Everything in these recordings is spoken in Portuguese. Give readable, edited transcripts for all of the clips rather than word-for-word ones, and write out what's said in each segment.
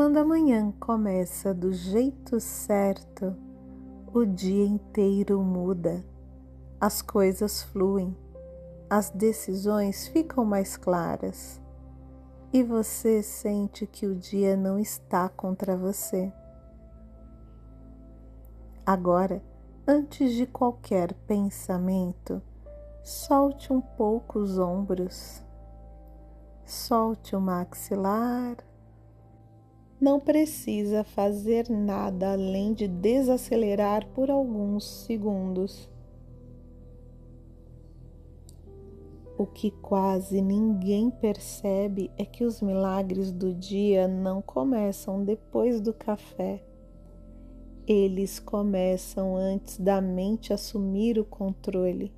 Quando a manhã começa do jeito certo, o dia inteiro muda, as coisas fluem, as decisões ficam mais claras e você sente que o dia não está contra você. Agora, antes de qualquer pensamento, solte um pouco os ombros, solte o maxilar. Não precisa fazer nada além de desacelerar por alguns segundos. O que quase ninguém percebe é que os milagres do dia não começam depois do café. Eles começam antes da mente assumir o controle.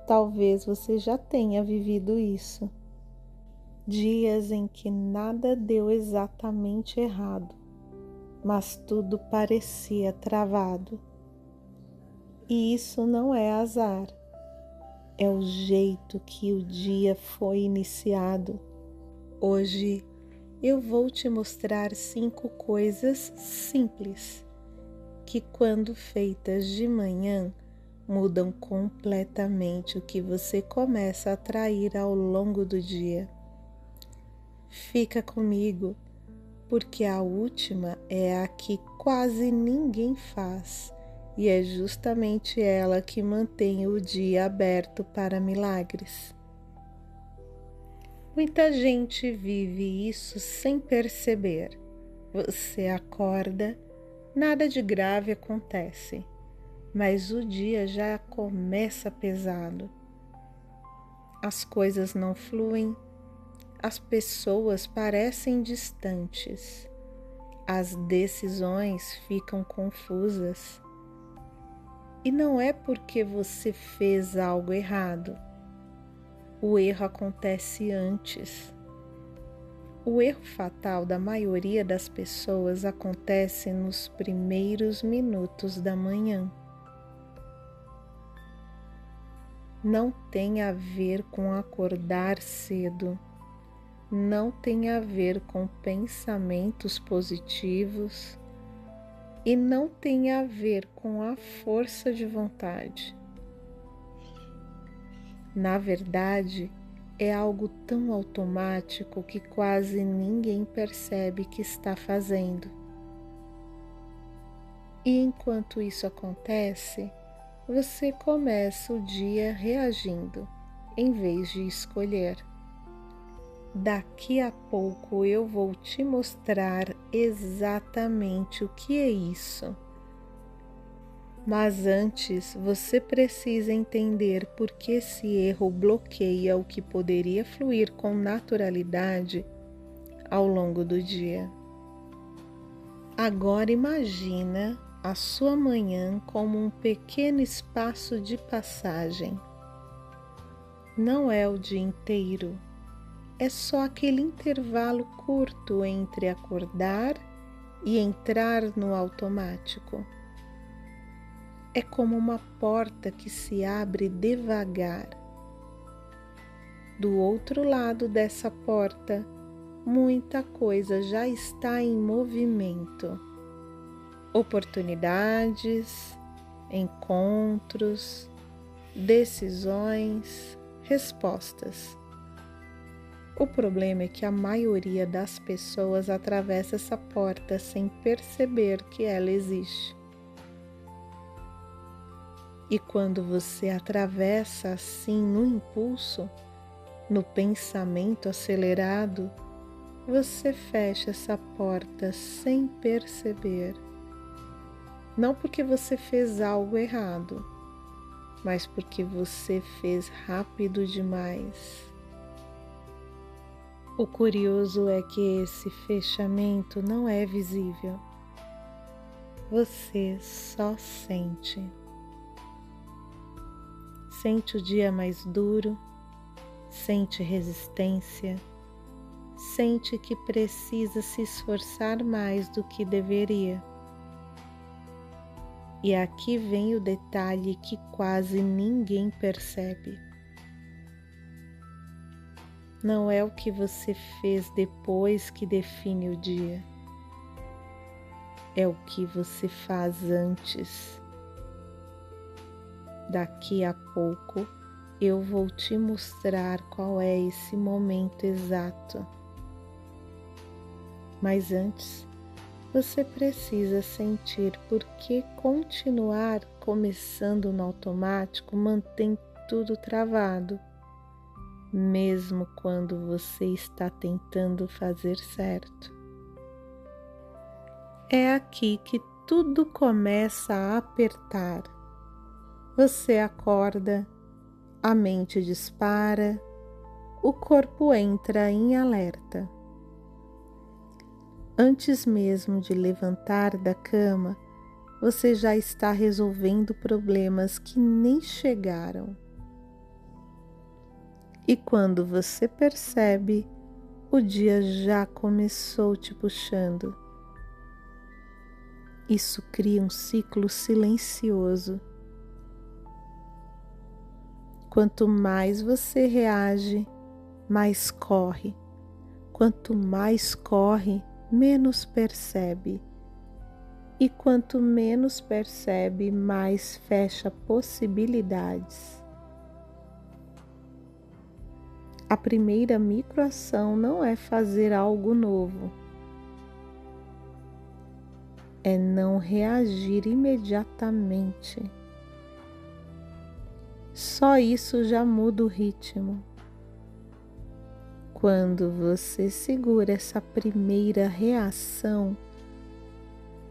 Talvez você já tenha vivido isso. Dias em que nada deu exatamente errado, mas tudo parecia travado. E isso não é azar, é o jeito que o dia foi iniciado. Hoje eu vou te mostrar 5 coisas simples que, quando feitas de manhã, mudam completamente o que você começa a atrair ao longo do dia. Fica comigo, porque a última é a que quase ninguém faz e é justamente ela que mantém o dia aberto para milagres. Muita gente vive isso sem perceber. Você acorda, nada de grave acontece, mas o dia já começa pesado. As coisas não fluem. As pessoas parecem distantes, as decisões ficam confusas. E não é porque você fez algo errado. O erro acontece antes. O erro fatal da maioria das pessoas acontece nos primeiros minutos da manhã. Não tem a ver com acordar cedo. Não tem a ver com pensamentos positivos e não tem a ver com a força de vontade. Na verdade, é algo tão automático que quase ninguém percebe que está fazendo. E enquanto isso acontece, você começa o dia reagindo, em vez de escolher. Daqui a pouco eu vou te mostrar exatamente o que é isso. Mas antes você precisa entender por que esse erro bloqueia o que poderia fluir com naturalidade ao longo do dia. Agora imagina a sua manhã como um pequeno espaço de passagem. Não é o dia inteiro. É só aquele intervalo curto entre acordar e entrar no automático. É como uma porta que se abre devagar. Do outro lado dessa porta, muita coisa já está em movimento. Oportunidades, encontros, decisões, respostas. O problema é que a maioria das pessoas atravessa essa porta sem perceber que ela existe. E quando você atravessa assim no impulso, no pensamento acelerado, você fecha essa porta sem perceber. Não porque você fez algo errado, mas porque você fez rápido demais. O curioso é que esse fechamento não é visível. Você só sente. Sente o dia mais duro, sente resistência, sente que precisa se esforçar mais do que deveria. E aqui vem o detalhe que quase ninguém percebe. Não é o que você fez depois que define o dia. É o que você faz antes. Daqui a pouco eu vou te mostrar qual é esse momento exato. Mas antes, você precisa sentir porque continuar começando no automático mantém tudo travado, mesmo quando você está tentando fazer certo. É aqui que tudo começa a apertar. Você acorda, a mente dispara, o corpo entra em alerta. Antes mesmo de levantar da cama, você já está resolvendo problemas que nem chegaram. E quando você percebe, o dia já começou te puxando. Isso cria um ciclo silencioso. Quanto mais você reage, mais corre. Quanto mais corre, menos percebe. E quanto menos percebe, mais fecha possibilidades. A primeira microação não é fazer algo novo. É não reagir imediatamente. Só isso já muda o ritmo. Quando você segura essa primeira reação,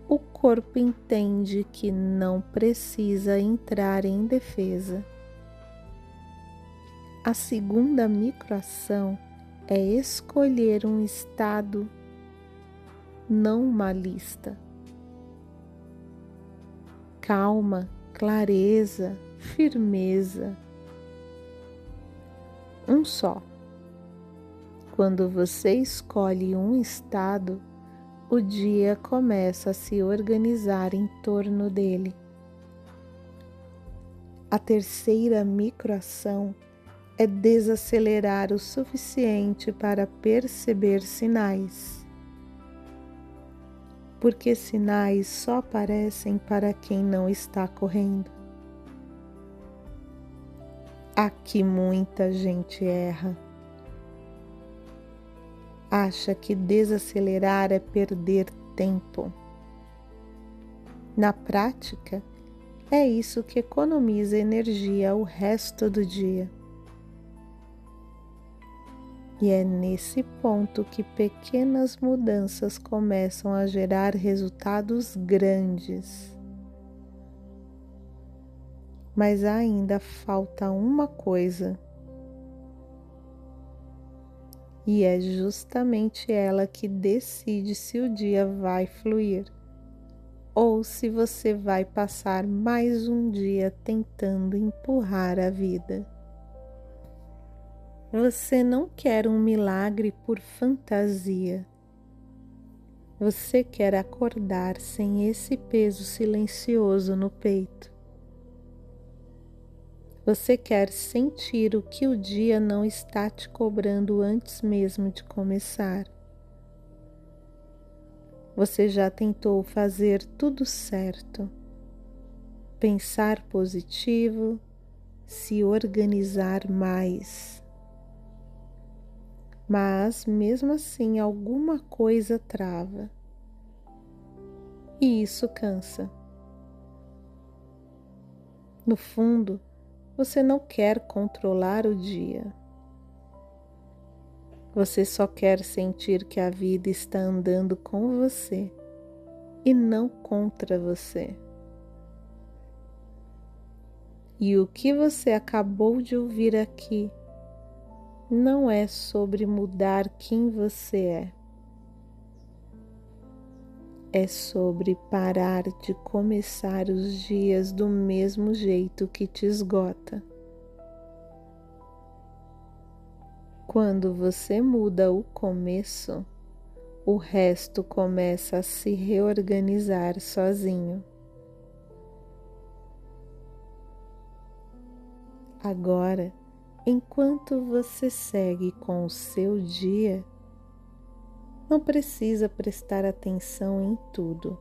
o corpo entende que não precisa entrar em defesa. A segunda microação é escolher um estado, não uma lista. Calma, clareza, firmeza. Um só. Quando você escolhe um estado, o dia começa a se organizar em torno dele. A terceira microação é desacelerar o suficiente para perceber sinais. Porque sinais só aparecem para quem não está correndo. Aqui muita gente erra. Acha que desacelerar é perder tempo. Na prática, é isso que economiza energia o resto do dia. E é nesse ponto que pequenas mudanças começam a gerar resultados grandes. Mas ainda falta uma coisa. E é justamente ela que decide se o dia vai fluir ou se você vai passar mais um dia tentando empurrar a vida. Você não quer um milagre por fantasia. Você quer acordar sem esse peso silencioso no peito. Você quer sentir o que o dia não está te cobrando antes mesmo de começar. Você já tentou fazer tudo certo, pensar positivo, se organizar mais. Mas, mesmo assim, alguma coisa trava. E isso cansa. No fundo, você não quer controlar o dia. Você só quer sentir que a vida está andando com você e não contra você. E o que você acabou de ouvir aqui não é sobre mudar quem você é. É sobre parar de começar os dias do mesmo jeito que te esgota. Quando você muda o começo, o resto começa a se reorganizar sozinho. Agora, enquanto você segue com o seu dia, não precisa prestar atenção em tudo.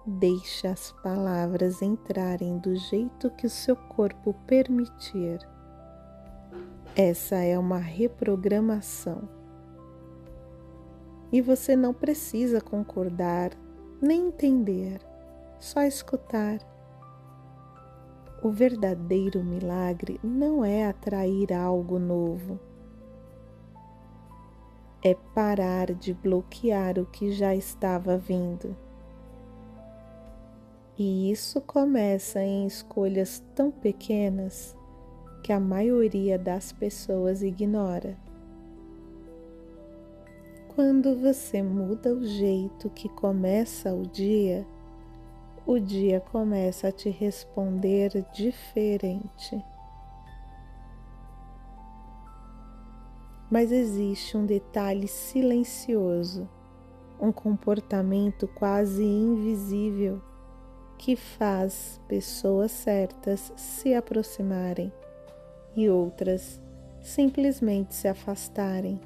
Deixe as palavras entrarem do jeito que o seu corpo permitir. Essa é uma reprogramação. E você não precisa concordar, nem entender, só escutar. O verdadeiro milagre não é atrair algo novo. É parar de bloquear o que já estava vindo. E isso começa em escolhas tão pequenas que a maioria das pessoas ignora. Quando você muda o jeito que começa o dia começa a te responder diferente. Mas existe um detalhe silencioso, um comportamento quase invisível que faz pessoas certas se aproximarem e outras simplesmente se afastarem.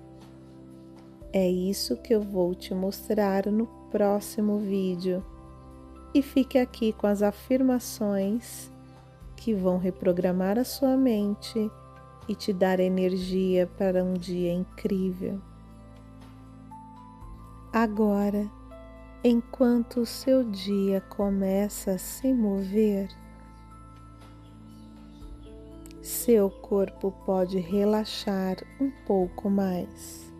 É isso que eu vou te mostrar no próximo vídeo. E fique aqui com as afirmações que vão reprogramar a sua mente e te dar energia para um dia incrível. Agora, enquanto o seu dia começa a se mover, seu corpo pode relaxar um pouco mais.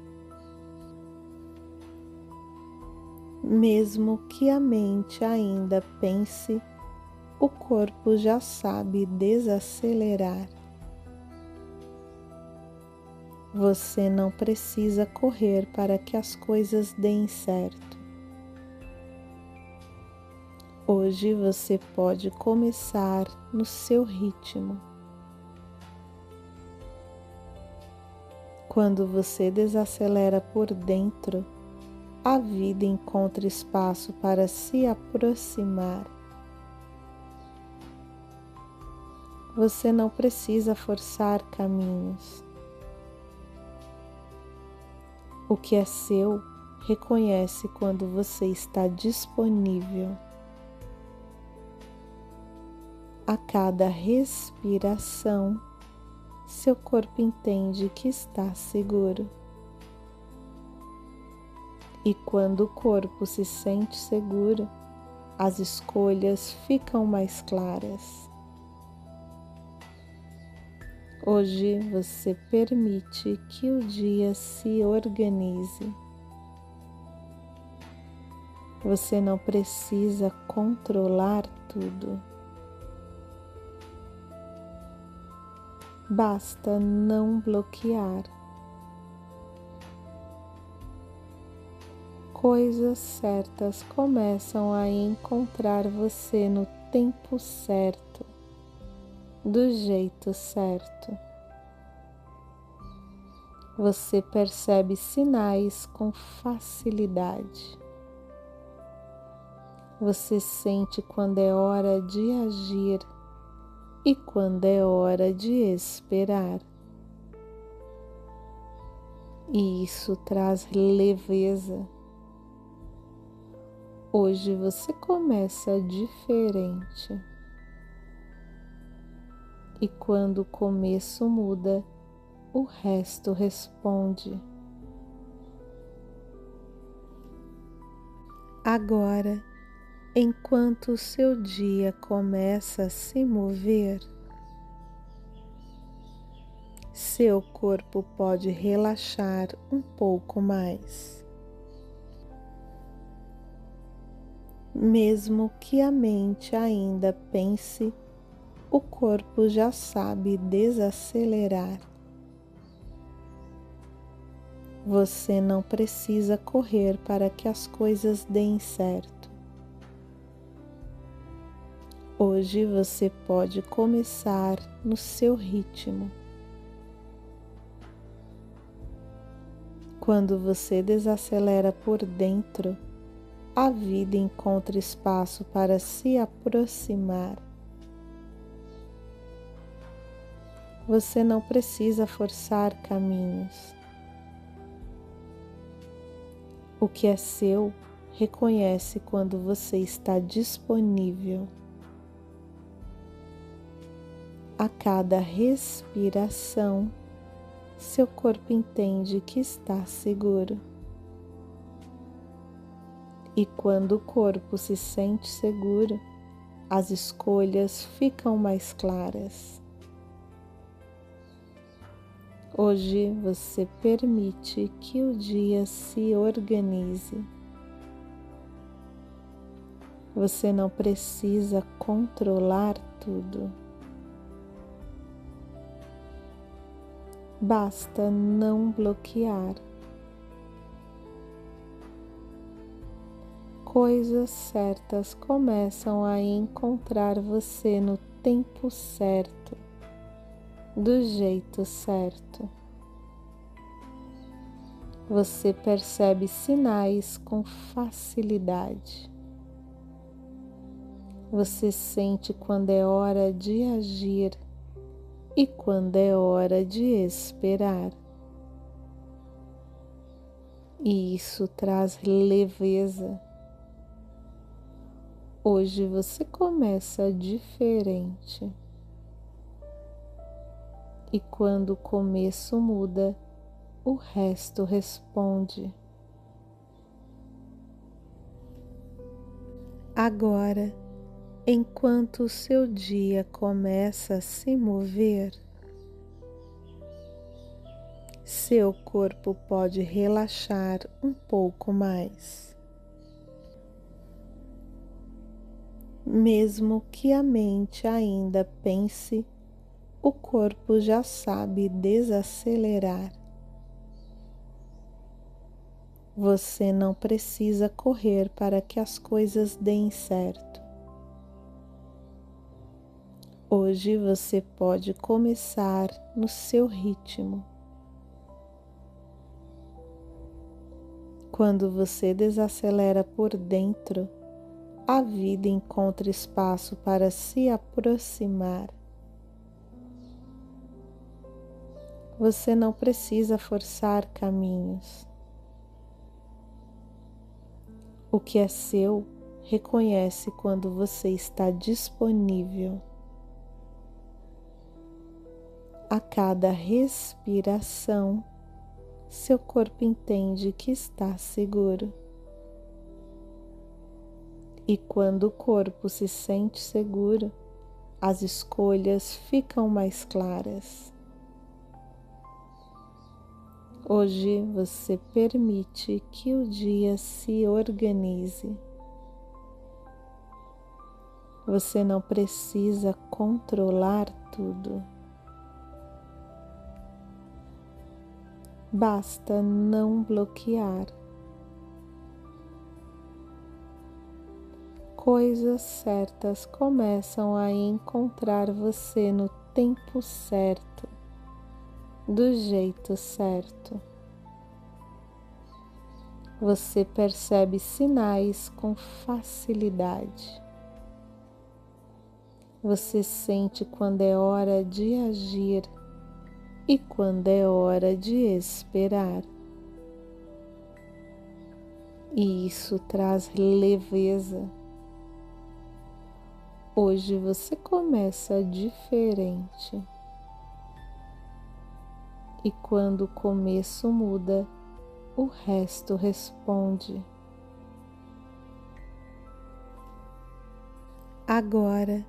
Mesmo que a mente ainda pense, o corpo já sabe desacelerar. Você não precisa correr para que as coisas deem certo. Hoje você pode começar no seu ritmo. Quando você desacelera por dentro, a vida encontra espaço para se aproximar. Você não precisa forçar caminhos. O que é seu, reconhece quando você está disponível. A cada respiração, seu corpo entende que está seguro. E quando o corpo se sente seguro, as escolhas ficam mais claras. Hoje você permite que o dia se organize. Você não precisa controlar tudo. Basta não bloquear. Coisas certas começam a encontrar você no tempo certo, do jeito certo. Você percebe sinais com facilidade. Você sente quando é hora de agir e quando é hora de esperar. E isso traz leveza. Hoje você começa diferente. E quando o começo muda, o resto responde. Agora, enquanto o seu dia começa a se mover, seu corpo pode relaxar um pouco mais. Mesmo que a mente ainda pense, o corpo já sabe desacelerar. Você não precisa correr para que as coisas deem certo. Hoje você pode começar no seu ritmo. Quando você desacelera por dentro, a vida encontra espaço para se aproximar. Você não precisa forçar caminhos. O que é seu, reconhece quando você está disponível. A cada respiração, seu corpo entende que está seguro. E quando o corpo se sente seguro, as escolhas ficam mais claras. Hoje você permite que o dia se organize. Você não precisa controlar tudo. Basta não bloquear. Coisas certas começam a encontrar você no tempo certo, do jeito certo. Você percebe sinais com facilidade. Você sente quando é hora de agir e quando é hora de esperar. E isso traz leveza. Hoje você começa diferente. E quando o começo muda, o resto responde. Agora, enquanto o seu dia começa a se mover, seu corpo pode relaxar um pouco mais. Mesmo que a mente ainda pense, o corpo já sabe desacelerar. Você não precisa correr para que as coisas deem certo. Hoje você pode começar no seu ritmo. Quando você desacelera por dentro, a vida encontra espaço para se aproximar. Você não precisa forçar caminhos. O que é seu, reconhece quando você está disponível. A cada respiração, seu corpo entende que está seguro. E quando o corpo se sente seguro, as escolhas ficam mais claras. Hoje você permite que o dia se organize. Você não precisa controlar tudo. Basta não bloquear. Coisas certas começam a encontrar você no tempo certo, do jeito certo. Você percebe sinais com facilidade. Você sente quando é hora de agir e quando é hora de esperar. E isso traz leveza. Hoje você começa diferente. E quando o começo muda, o resto responde. Agora,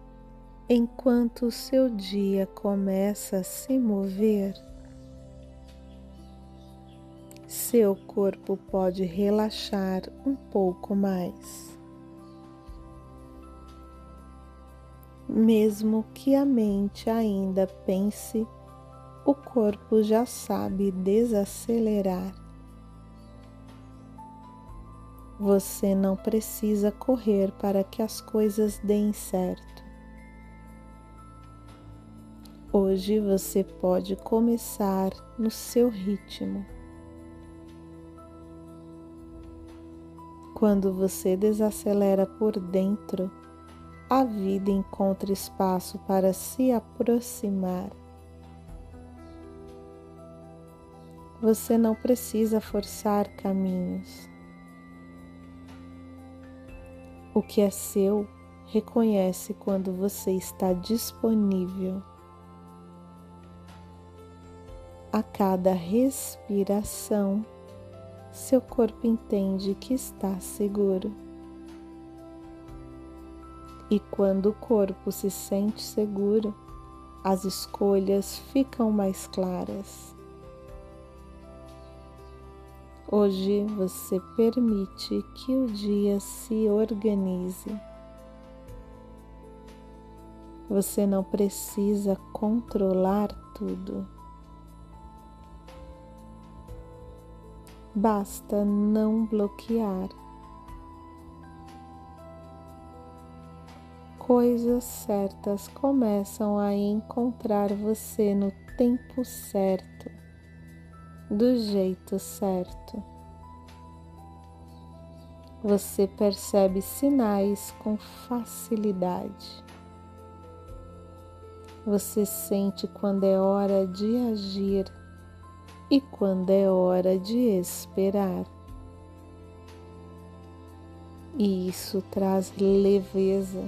enquanto o seu dia começa a se mover, seu corpo pode relaxar um pouco mais. Mesmo que a mente ainda pense, o corpo já sabe desacelerar. Você não precisa correr para que as coisas deem certo. Hoje você pode começar no seu ritmo. Quando você desacelera por dentro, a vida encontra espaço para se aproximar. Você não precisa forçar caminhos. O que é seu, reconhece quando você está disponível. A cada respiração, seu corpo entende que está seguro. E quando o corpo se sente seguro, as escolhas ficam mais claras. Hoje você permite que o dia se organize. Você não precisa controlar tudo. Basta não bloquear. Coisas certas começam a encontrar você no tempo certo, do jeito certo. Você percebe sinais com facilidade. Você sente quando é hora de agir e quando é hora de esperar. E isso traz leveza.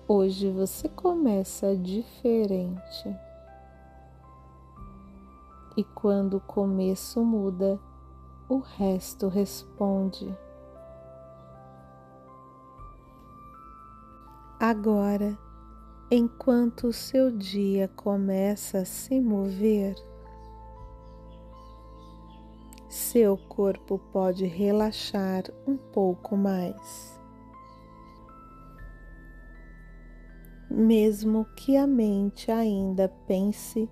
Hoje você começa diferente. E quando o começo muda, o resto responde. Agora, enquanto o seu dia começa a se mover, seu corpo pode relaxar um pouco mais. Mesmo que a mente ainda pense,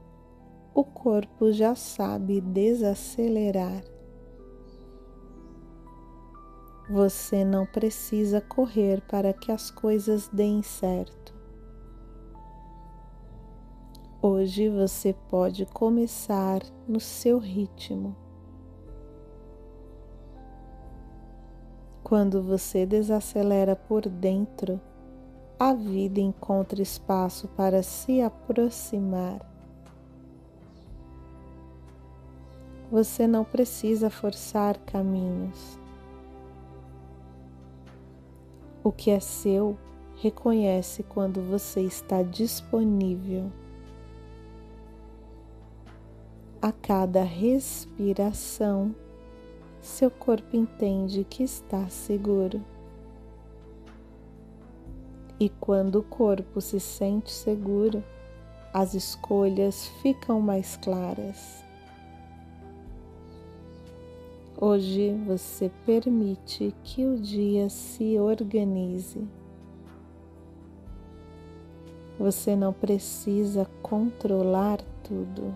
o corpo já sabe desacelerar. Você não precisa correr para que as coisas deem certo. Hoje você pode começar no seu ritmo. Quando você desacelera por dentro, a vida encontra espaço para se aproximar. Você não precisa forçar caminhos. O que é seu, reconhece quando você está disponível. A cada respiração, seu corpo entende que está seguro. E quando o corpo se sente seguro, as escolhas ficam mais claras. Hoje você permite que o dia se organize. Você não precisa controlar tudo.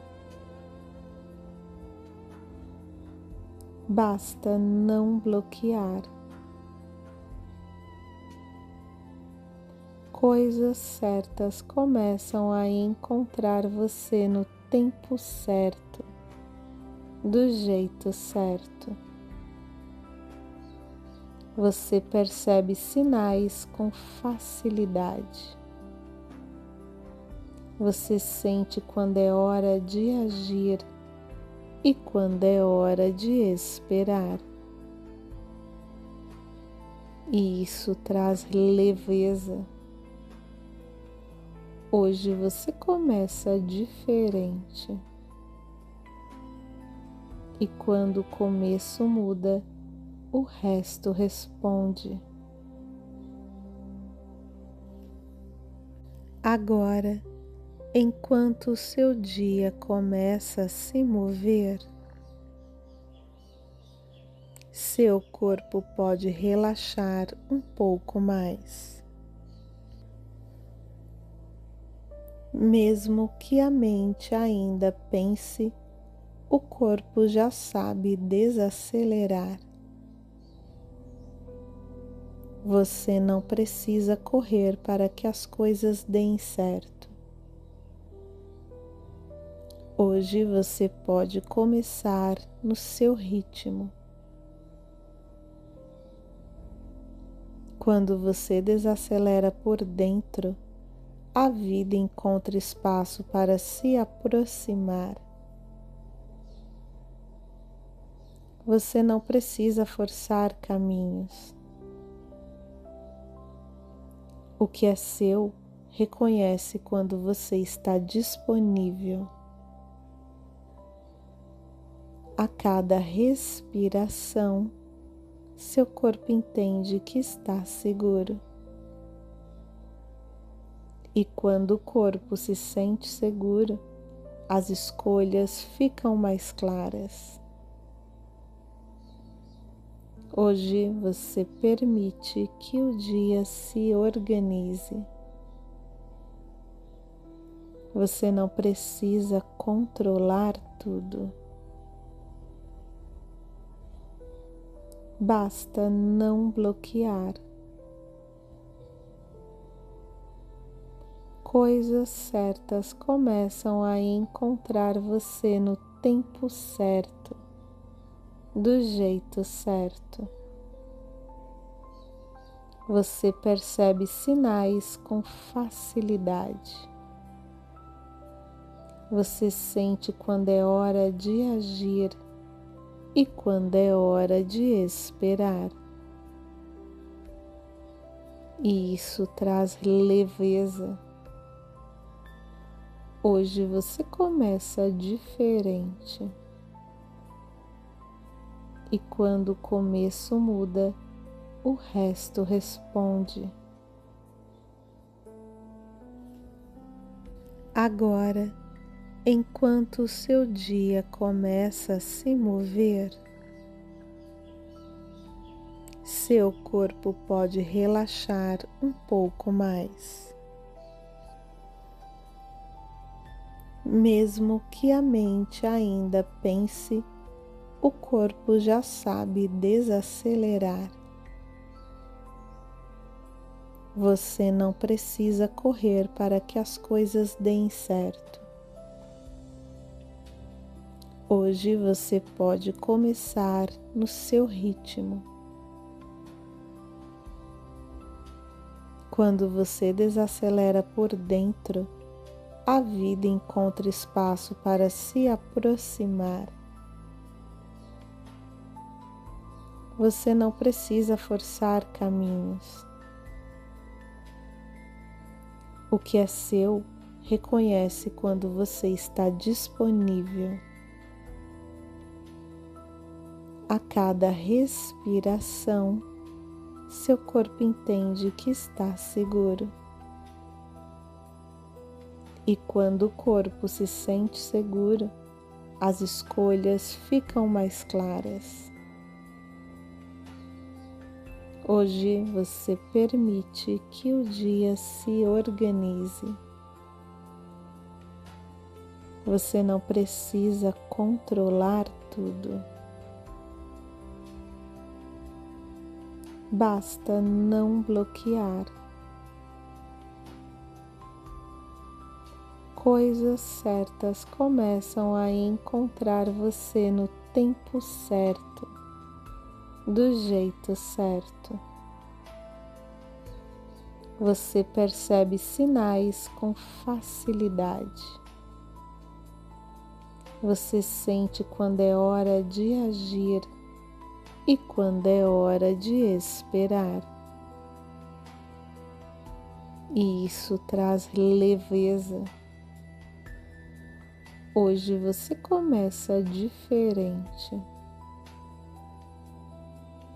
Basta não bloquear. Coisas certas começam a encontrar você no tempo certo, do jeito certo. Você percebe sinais com facilidade. Você sente quando é hora de agir e quando é hora de esperar. E isso traz leveza. Hoje você começa diferente. E quando o começo muda, o resto responde. Agora, enquanto o seu dia começa a se mover, seu corpo pode relaxar um pouco mais. Mesmo que a mente ainda pense, o corpo já sabe desacelerar. Você não precisa correr para que as coisas deem certo. Hoje você pode começar no seu ritmo. Quando você desacelera por dentro, a vida encontra espaço para se aproximar. Você não precisa forçar caminhos. O que é seu, reconhece quando você está disponível. A cada respiração, seu corpo entende que está seguro. E quando o corpo se sente seguro, as escolhas ficam mais claras. Hoje você permite que o dia se organize. Você não precisa controlar tudo. Basta não bloquear. Coisas certas começam a encontrar você no tempo certo, do jeito certo. Você percebe sinais com facilidade. Você sente quando é hora de agir e quando é hora de esperar. E isso traz leveza. Hoje você começa diferente. E quando o começo muda, o resto responde. Agora, enquanto o seu dia começa a se mover, seu corpo pode relaxar um pouco mais. Mesmo que a mente ainda pense, o corpo já sabe desacelerar. Você não precisa correr para que as coisas deem certo. Hoje você pode começar no seu ritmo. Quando você desacelera por dentro, a vida encontra espaço para se aproximar. Você não precisa forçar caminhos. O que é seu, reconhece quando você está disponível. A cada respiração, seu corpo entende que está seguro. E quando o corpo se sente seguro, as escolhas ficam mais claras. Hoje você permite que o dia se organize. Você não precisa controlar tudo. Basta não bloquear. Coisas certas começam a encontrar você no tempo certo, do jeito certo. Você percebe sinais com facilidade. Você sente quando é hora de agir e quando é hora de esperar. E isso traz leveza. Hoje você começa diferente.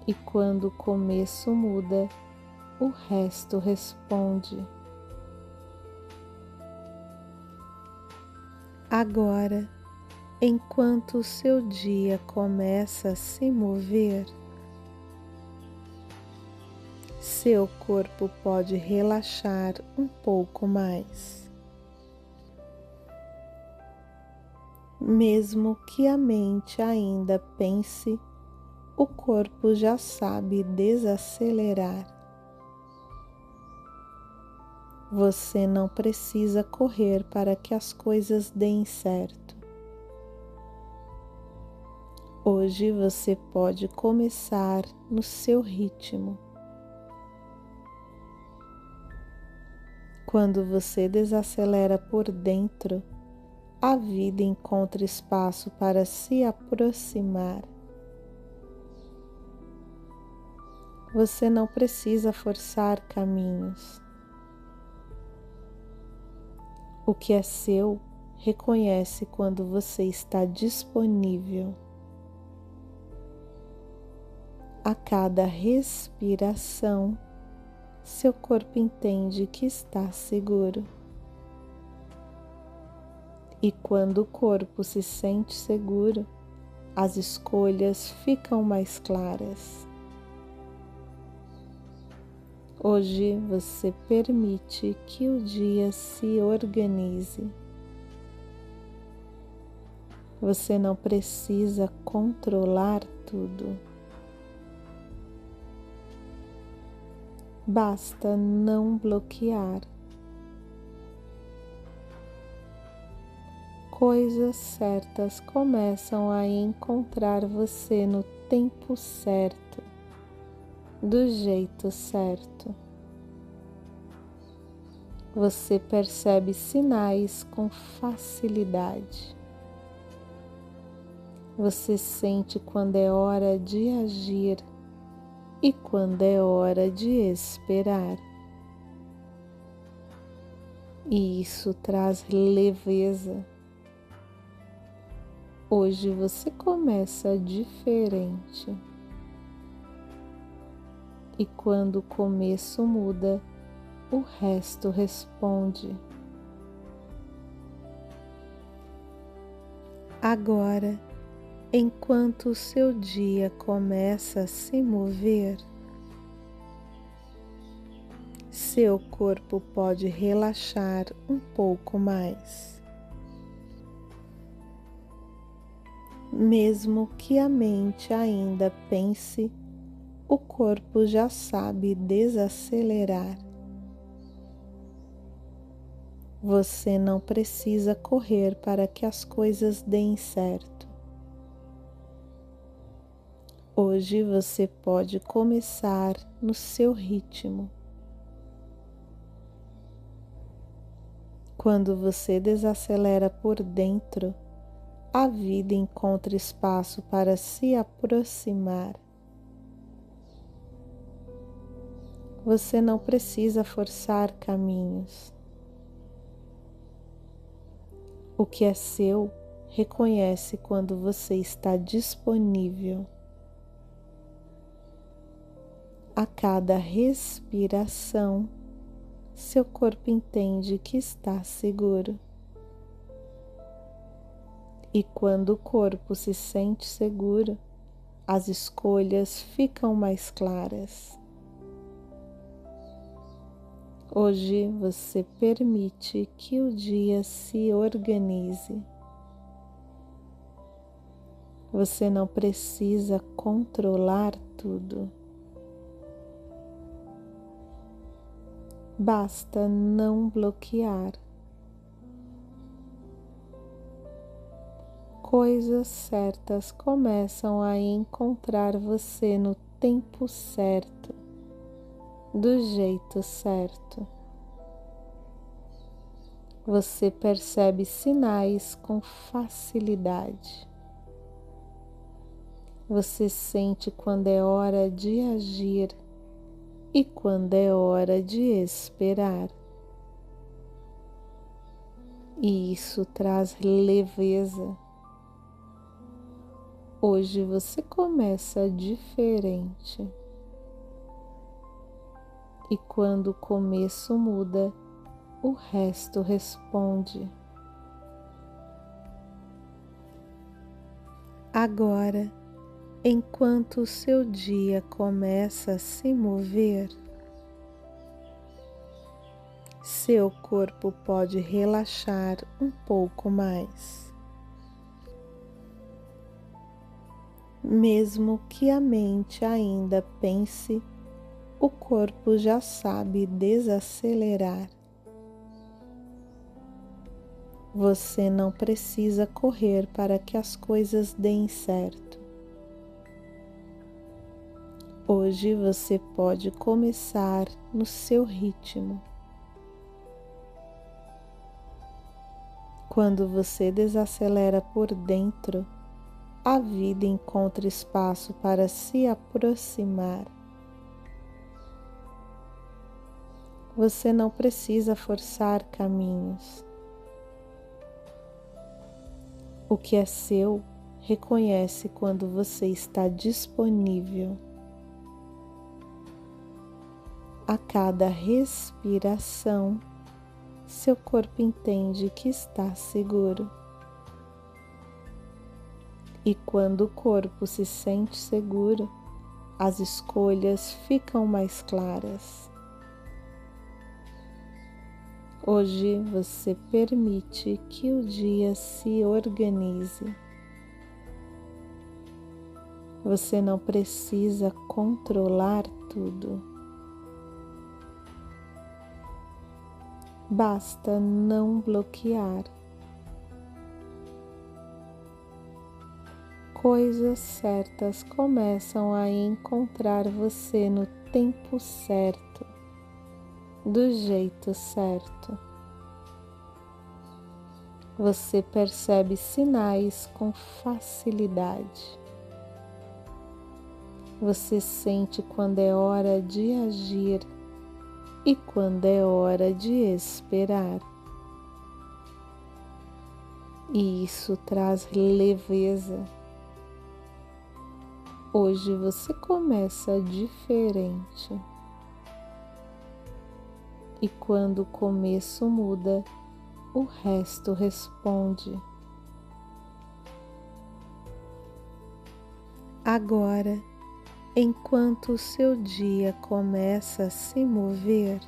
E quando o começo muda, o resto responde. Agora, enquanto o seu dia começa a se mover, seu corpo pode relaxar um pouco mais. Mesmo que a mente ainda pense, o corpo já sabe desacelerar. Você não precisa correr para que as coisas deem certo. Hoje você pode começar no seu ritmo. Quando você desacelera por dentro, a vida encontra espaço para se aproximar. Você não precisa forçar caminhos. O que é seu, reconhece quando você está disponível. A cada respiração, seu corpo entende que está seguro. E quando o corpo se sente seguro, as escolhas ficam mais claras. Hoje você permite que o dia se organize. Você não precisa controlar tudo. Basta não bloquear. Coisas certas começam a encontrar você no tempo certo, do jeito certo. Você percebe sinais com facilidade. Você sente quando é hora de agir e quando é hora de esperar. E isso traz leveza. Hoje você começa diferente. E quando o começo muda, o resto responde. Agora, enquanto o seu dia começa a se mover, seu corpo pode relaxar um pouco mais. Mesmo que a mente ainda pense, o corpo já sabe desacelerar. Você não precisa correr para que as coisas deem certo. Hoje você pode começar no seu ritmo. Quando você desacelera por dentro, a vida encontra espaço para se aproximar. Você não precisa forçar caminhos. O que é seu, reconhece quando você está disponível. A cada respiração, seu corpo entende que está seguro. E quando o corpo se sente seguro, as escolhas ficam mais claras. Hoje você permite que o dia se organize. Você não precisa controlar tudo. Basta não bloquear. Coisas certas começam a encontrar você no tempo certo, do jeito certo. Você percebe sinais com facilidade. Você sente quando é hora de agir e quando é hora de esperar. E isso traz leveza. Hoje você começa diferente. E quando o começo muda, o resto responde. Agora, enquanto o seu dia começa a se mover, seu corpo pode relaxar um pouco mais. Mesmo que a mente ainda pense, o corpo já sabe desacelerar. Você não precisa correr para que as coisas deem certo. Hoje você pode começar no seu ritmo. Quando você desacelera por dentro, a vida encontra espaço para se aproximar. Você não precisa forçar caminhos. O que é seu, reconhece quando você está disponível. A cada respiração, seu corpo entende que está seguro. E quando o corpo se sente seguro, as escolhas ficam mais claras. Hoje você permite que o dia se organize. Você não precisa controlar tudo. Basta não bloquear. Coisas certas começam a encontrar você no tempo certo, do jeito certo. Você percebe sinais com facilidade. Você sente quando é hora de agir e quando é hora de esperar. E isso traz leveza. Hoje você começa diferente. E quando o começo muda, o resto responde. Agora, enquanto o seu dia começa a se mover,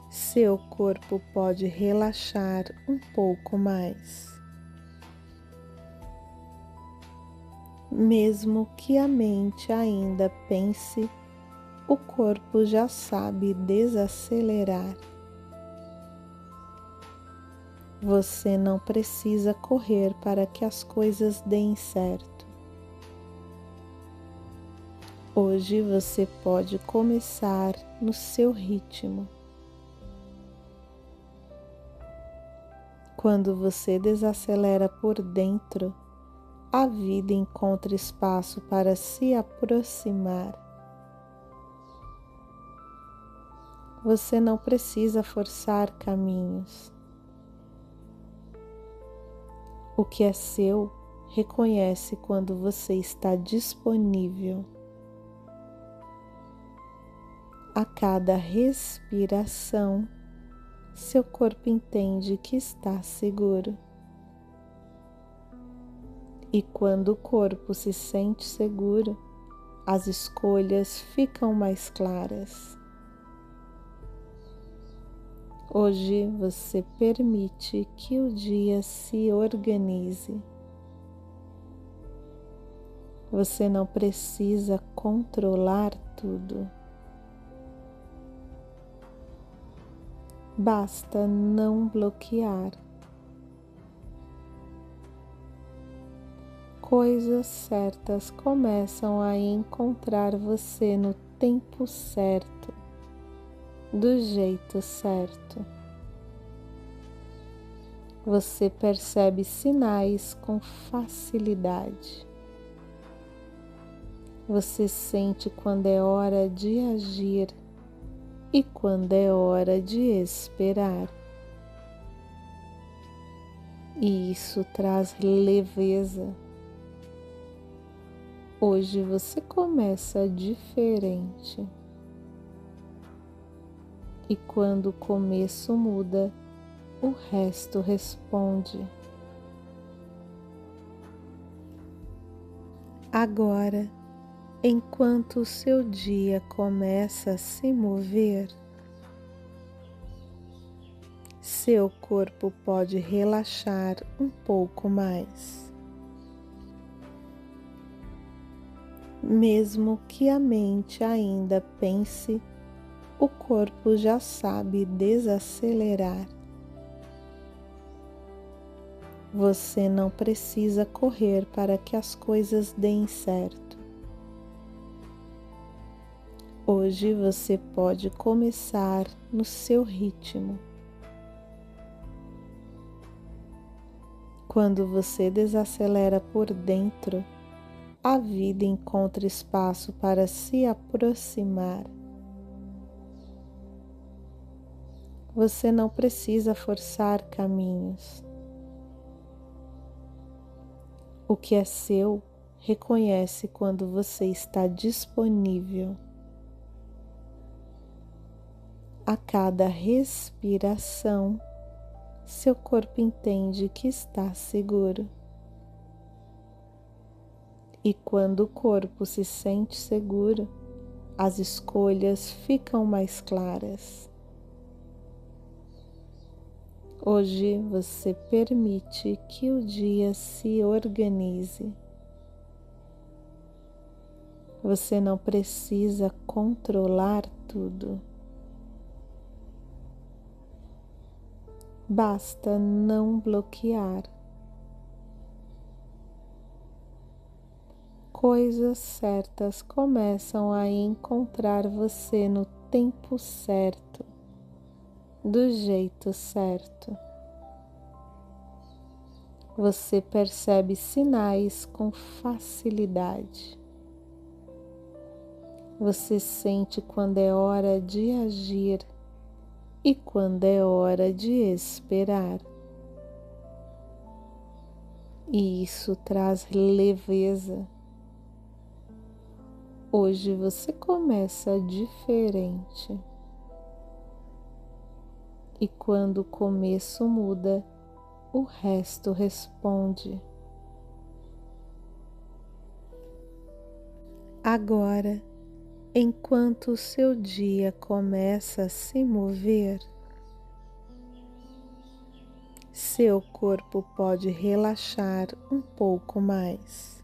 seu corpo pode relaxar um pouco mais. Mesmo que a mente ainda pense, o corpo já sabe desacelerar. Você não precisa correr para que as coisas deem certo. Hoje você pode começar no seu ritmo. Quando você desacelera por dentro, a vida encontra espaço para se aproximar. Você não precisa forçar caminhos. O que é seu, reconhece quando você está disponível. A cada respiração, seu corpo entende que está seguro. E quando o corpo se sente seguro, as escolhas ficam mais claras. Hoje você permite que o dia se organize. Você não precisa controlar tudo. Basta não bloquear. Coisas certas começam a encontrar você no tempo certo, do jeito certo. Você percebe sinais com facilidade. Você sente quando é hora de agir e quando é hora de esperar. E isso traz leveza. Hoje você começa diferente. E quando o começo muda, o resto responde. Agora, enquanto o seu dia começa a se mover, seu corpo pode relaxar um pouco mais. Mesmo que a mente ainda pense, o corpo já sabe desacelerar. Você não precisa correr para que as coisas deem certo. Hoje você pode começar no seu ritmo. Quando você desacelera por dentro, a vida encontra espaço para se aproximar. Você não precisa forçar caminhos. O que é seu, reconhece quando você está disponível. A cada respiração, seu corpo entende que está seguro. E quando o corpo se sente seguro, as escolhas ficam mais claras. Hoje você permite que o dia se organize. Você não precisa controlar tudo. Basta não bloquear. Coisas certas começam a encontrar você no tempo certo, do jeito certo. Você percebe sinais com facilidade. Você sente quando é hora de agir e quando é hora de esperar. E isso traz leveza. Hoje você começa diferente. E quando o começo muda, o resto responde. Agora, enquanto o seu dia começa a se mover, seu corpo pode relaxar um pouco mais.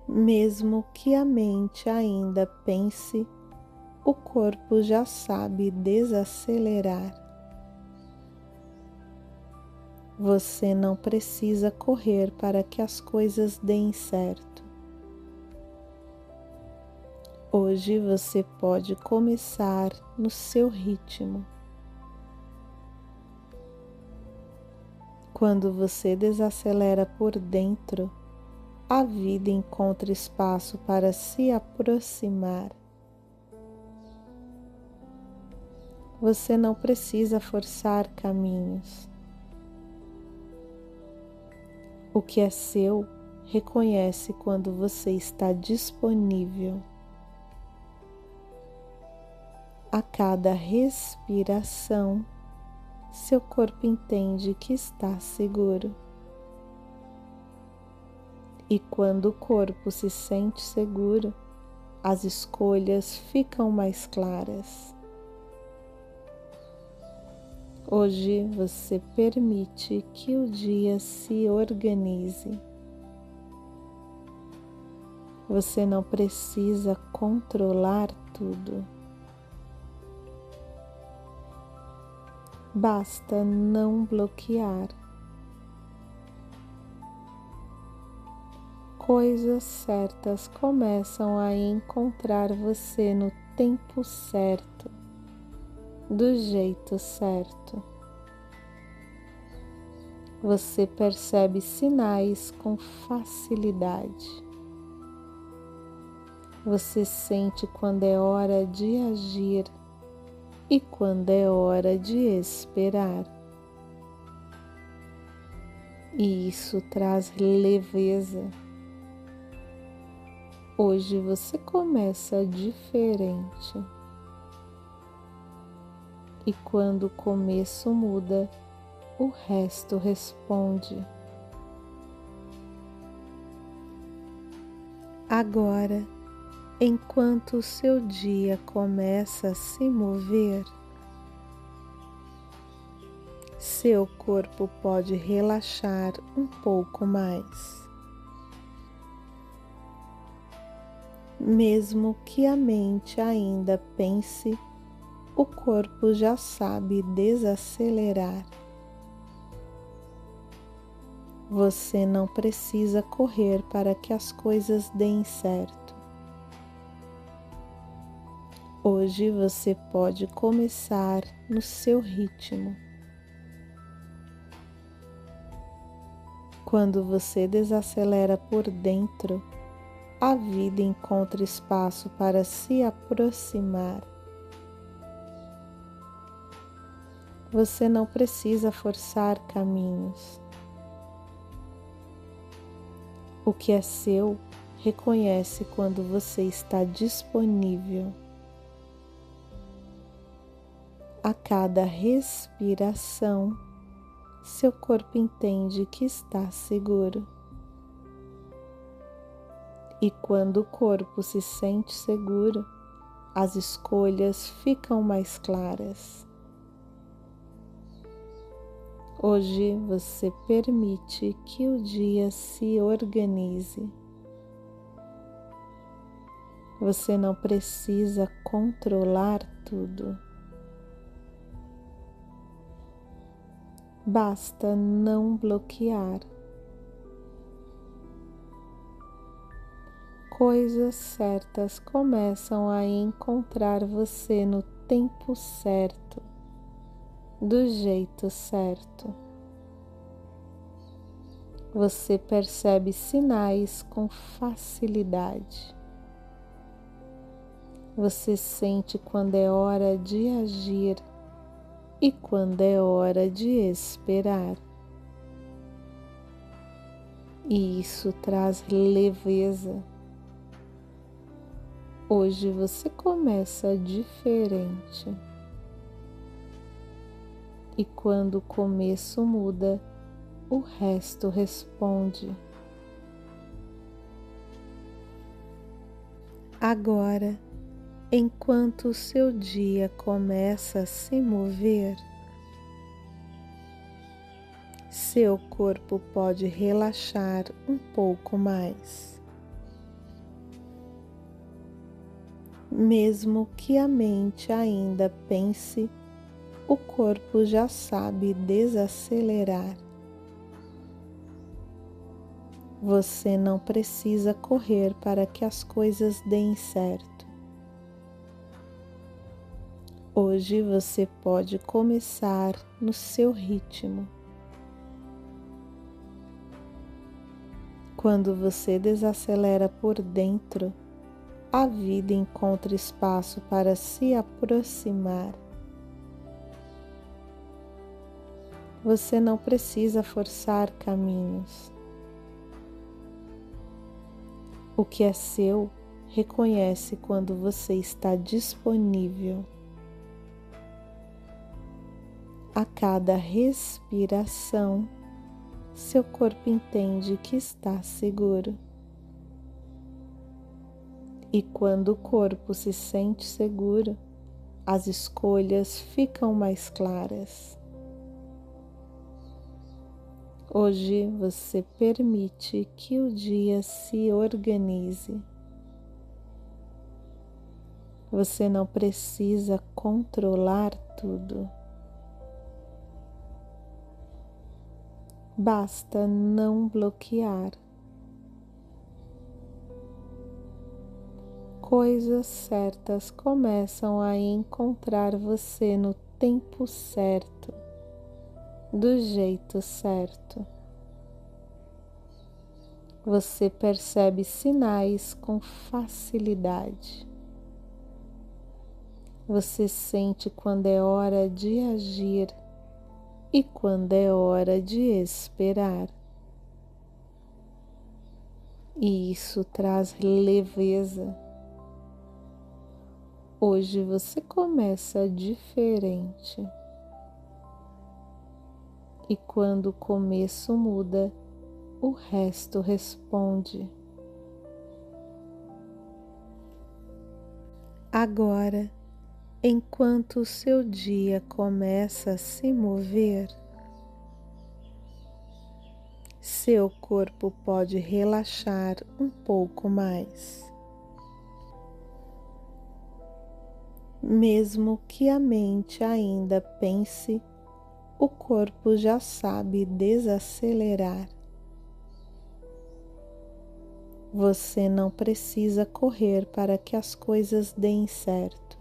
Mesmo que a mente ainda pense, o corpo já sabe desacelerar. Você não precisa correr para que as coisas deem certo. Hoje você pode começar no seu ritmo. Quando você desacelera por dentro, a vida encontra espaço para se aproximar. Você não precisa forçar caminhos. O que é seu, reconhece quando você está disponível. A cada respiração, seu corpo entende que está seguro. E quando o corpo se sente seguro, as escolhas ficam mais claras. Hoje você permite que o dia se organize. Você não precisa controlar tudo. Basta não bloquear. Coisas certas começam a encontrar você no tempo certo, do jeito certo. Você percebe sinais com facilidade. Você sente quando é hora de agir e quando é hora de esperar. E isso traz leveza. Hoje você começa diferente. E quando o começo muda, o resto responde. Agora, enquanto o seu dia começa a se mover, seu corpo pode relaxar um pouco mais. Mesmo que a mente ainda pense, o corpo já sabe desacelerar. Você não precisa correr para que as coisas deem certo. Hoje você pode começar no seu ritmo. Quando você desacelera por dentro, a vida encontra espaço para se aproximar. Você não precisa forçar caminhos. O que é seu, reconhece quando você está disponível. A cada respiração, seu corpo entende que está seguro. E quando o corpo se sente seguro, as escolhas ficam mais claras. Hoje você permite que o dia se organize. Você não precisa controlar tudo. Basta não bloquear. Coisas certas começam a encontrar você no tempo certo, do jeito certo. Você percebe sinais com facilidade. Você sente quando é hora de agir e quando é hora de esperar. E isso traz leveza. Hoje você começa diferente. E quando o começo muda, o resto responde. Agora, enquanto o seu dia começa a se mover, seu corpo pode relaxar um pouco mais. Mesmo que a mente ainda pense, o corpo já sabe desacelerar. Você não precisa correr para que as coisas deem certo. Hoje você pode começar no seu ritmo. Quando você desacelera por dentro, a vida encontra espaço para se aproximar. Você não precisa forçar caminhos. O que é seu, reconhece quando você está disponível. A cada respiração, seu corpo entende que está seguro. E quando o corpo se sente seguro, as escolhas ficam mais claras. Hoje você permite que o dia se organize. Você não precisa controlar tudo. Basta não bloquear. Coisas certas começam a encontrar você no tempo certo, do jeito certo. Você percebe sinais com facilidade. Você sente quando é hora de agir e quando é hora de esperar. E isso traz leveza. Hoje você começa diferente. E quando o começo muda, o resto responde. Agora, enquanto o seu dia começa a se mover, seu corpo pode relaxar um pouco mais. Mesmo que a mente ainda pense, o corpo já sabe desacelerar. Você não precisa correr para que as coisas deem certo.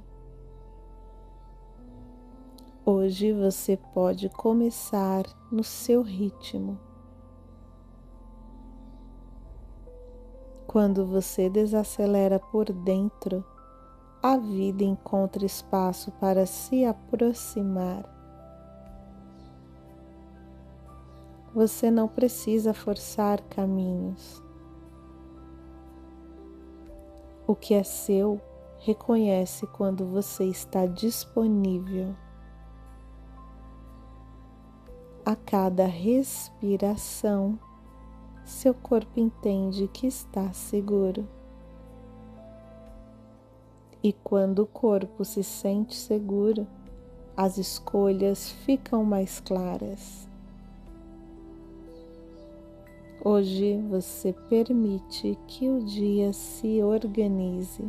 Hoje você pode começar no seu ritmo. Quando você desacelera por dentro, a vida encontra espaço para se aproximar. Você não precisa forçar caminhos. O que é seu, reconhece quando você está disponível. A cada respiração, seu corpo entende que está seguro. E quando o corpo se sente seguro, as escolhas ficam mais claras. Hoje você permite que o dia se organize.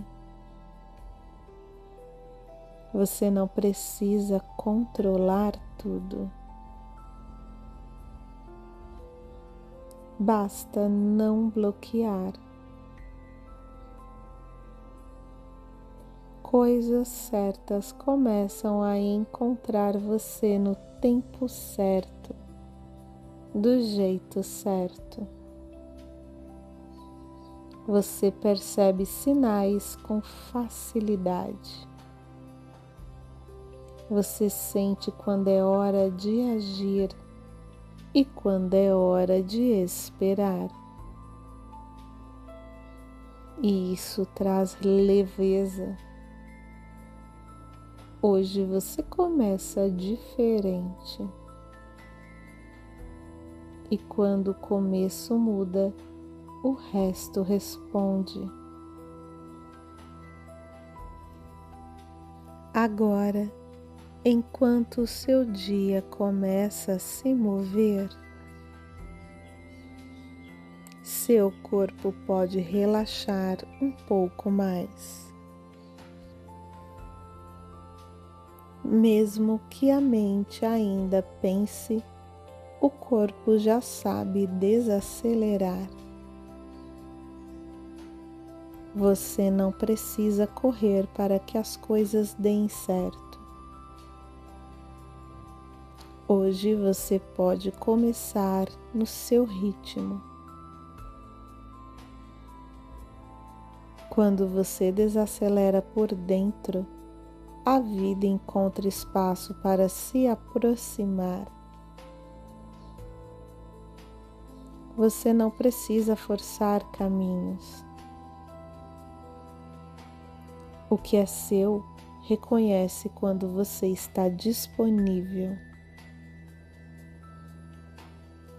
Você não precisa controlar tudo. Basta não bloquear. Coisas certas começam a encontrar você no tempo certo, do jeito certo. Você percebe sinais com facilidade. Você sente quando é hora de agir e quando é hora de esperar. E isso traz leveza. Hoje você começa diferente. E quando o começo muda, o resto responde. Agora, enquanto o seu dia começa a se mover, seu corpo pode relaxar um pouco mais. Mesmo que a mente ainda pense, o corpo já sabe desacelerar. Você não precisa correr para que as coisas deem certo. Hoje você pode começar no seu ritmo. Quando você desacelera por dentro, a vida encontra espaço para se aproximar. Você não precisa forçar caminhos. O que é seu, reconhece quando você está disponível.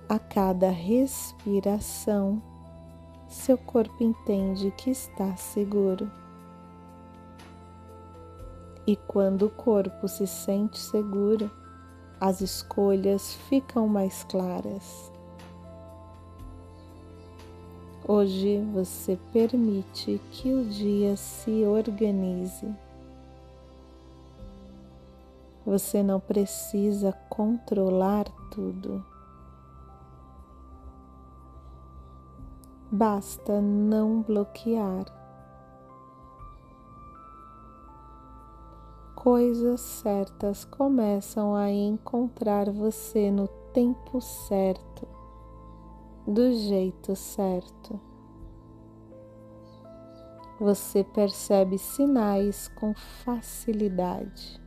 A cada respiração, seu corpo entende que está seguro. E quando o corpo se sente seguro, as escolhas ficam mais claras. Hoje você permite que o dia se organize. Você não precisa controlar tudo. Basta não bloquear. Coisas certas começam a encontrar você no tempo certo, do jeito certo. Você percebe sinais com facilidade.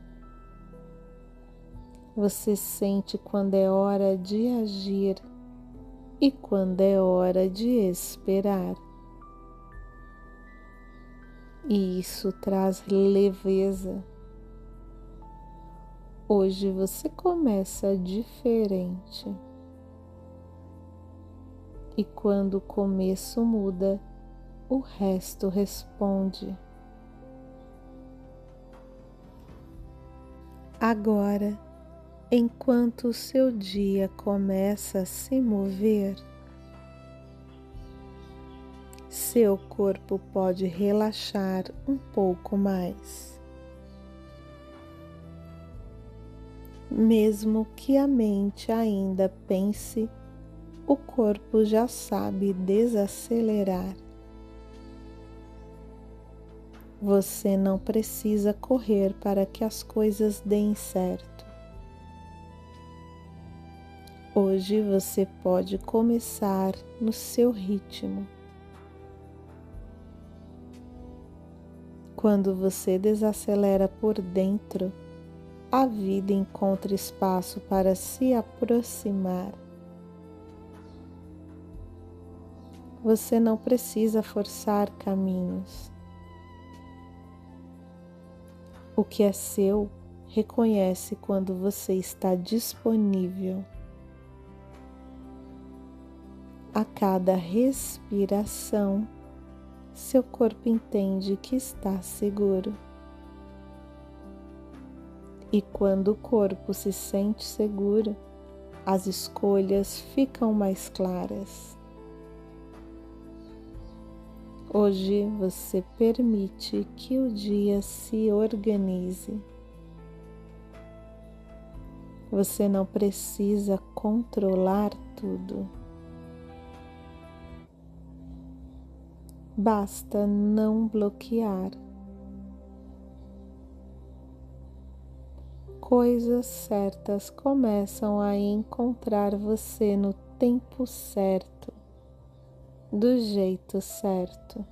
Você sente quando é hora de agir e quando é hora de esperar. E isso traz leveza. Hoje você começa diferente. E quando o começo muda, o resto responde. Agora, enquanto o seu dia começa a se mover, seu corpo pode relaxar um pouco mais. Mesmo que a mente ainda pense, o corpo já sabe desacelerar. Você não precisa correr para que as coisas deem certo. Hoje você pode começar no seu ritmo. Quando você desacelera por dentro, a vida encontra espaço para se aproximar. Você não precisa forçar caminhos. O que é seu, reconhece quando você está disponível. A cada respiração, seu corpo entende que está seguro. E quando o corpo se sente seguro, as escolhas ficam mais claras. Hoje você permite que o dia se organize. Você não precisa controlar tudo. Basta não bloquear. Coisas certas começam a encontrar você no tempo certo, do jeito certo.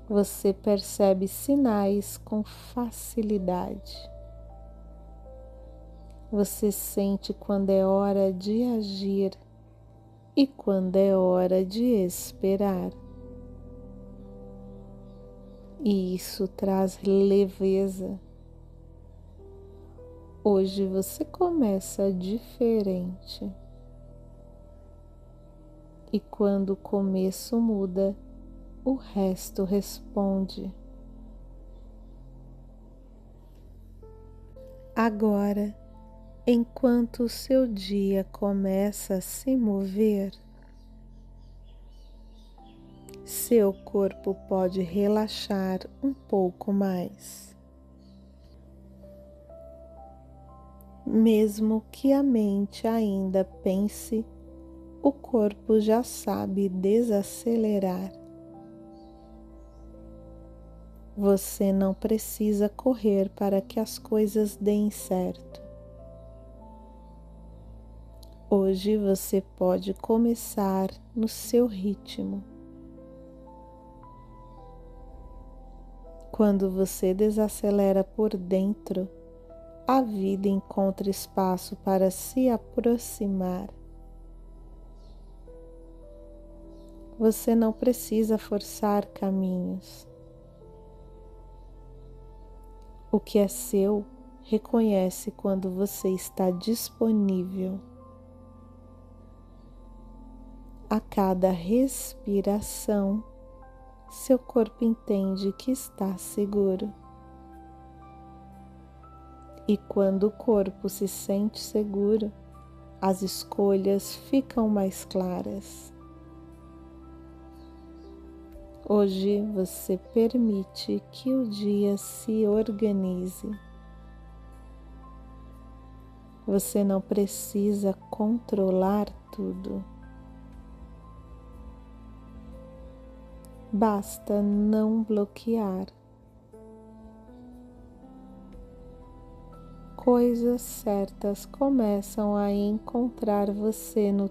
Você percebe sinais com facilidade. Você sente quando é hora de agir e quando é hora de esperar. E isso traz leveza. Hoje você começa diferente. E quando o começo muda, o resto responde. Agora, enquanto o seu dia começa a se mover, seu corpo pode relaxar um pouco mais. Mesmo que a mente ainda pense, o corpo já sabe desacelerar. Você não precisa correr para que as coisas deem certo. Hoje você pode começar no seu ritmo. Quando você desacelera por dentro, a vida encontra espaço para se aproximar. Você não precisa forçar caminhos. O que é seu, reconhece quando você está disponível. A cada respiração, seu corpo entende que está seguro. E quando o corpo se sente seguro, as escolhas ficam mais claras. Hoje você permite que o dia se organize. Você não precisa controlar tudo. Basta não bloquear. Coisas certas começam a encontrar você no